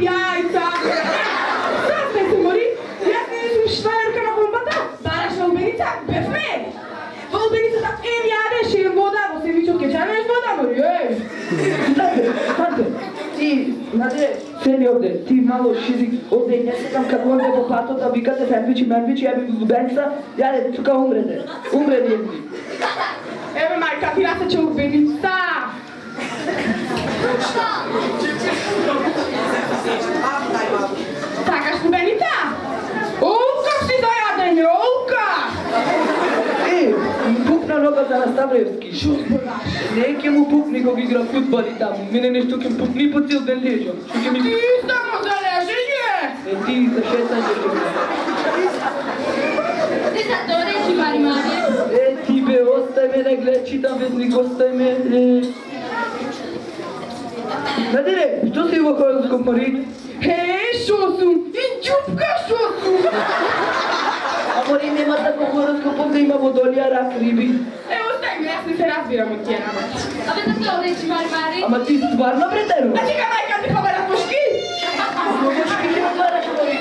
Jaјца! Састай се, мори! Јас не сум швајерка на бомбата, бараш на албеница, бевме! Во албеницата јадеш и вода, во сендвичот ке чанеш вода, мори, еј! Стате, ти, наде, сели овде, ти мало шизик, овде не секам како онде по патот да викате сендвичи, мервичи, ја би во албеница, јаде, тука умрете, умрете едни. Еве мајка, ти расече албеница! Сакаш лубеница? Олка си за јадење, олка! Пукна ногата на Ставлевски. Шо збораш? Не ќе му пукни кога игра фудбал и таму. Мене нешто ќе пукни по цел ден лежам. Што ќе ми... Ти само за лежење! Ти за шетање ќе ми... Ти за тоа речи, Мари Мари. Ти бе, остај ме, не глед, читам вестник, остај ме. Надире, што си во хороскоп, Мари? Шо сум? И џупка шо сум? А Мари, нема тако хороскоп, овде има водолија, рак, риби. Остај ме, јас не се разбирам од тие работи. Абе за тоа речи, Мари Мари. Ама ти стварно претеруваш? А чека мајка ти побарат мошки? Мошки ќе отвараш, Мари.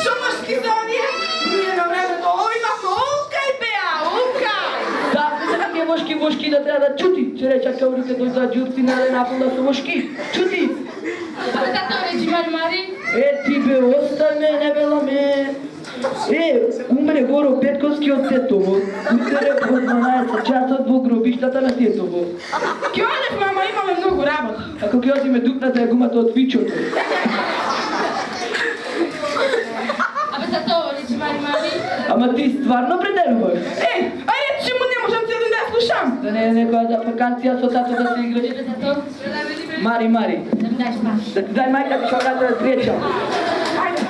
Шо мошки за оние? Ние на времето имаха олка и беа, олка! Да, сега тие мошки да треба да чути. Че реча каурите дојдоа џурци на наполна со мошки. Чути! Абе за тоа речи, Мари Мари. Ти бе, остане, не бела ме. Умре Горо Петковски од Тетово. Утере по 12 часот во гробиштата на Тетово. Ке одев, мама, имаме многу работа. Ако ќе одиме дукната е гумата од вичото. Абе за тоа речи, Мари Мари. Ама ти стварно пределуваш? Речи му не можам цел ден да ја слушам. Да не е некоја за ваканција со тато да се играш? Абе за тоа. Мари. Да ми дај паш. Да ти дај мајка ти што да среќа. Ајде.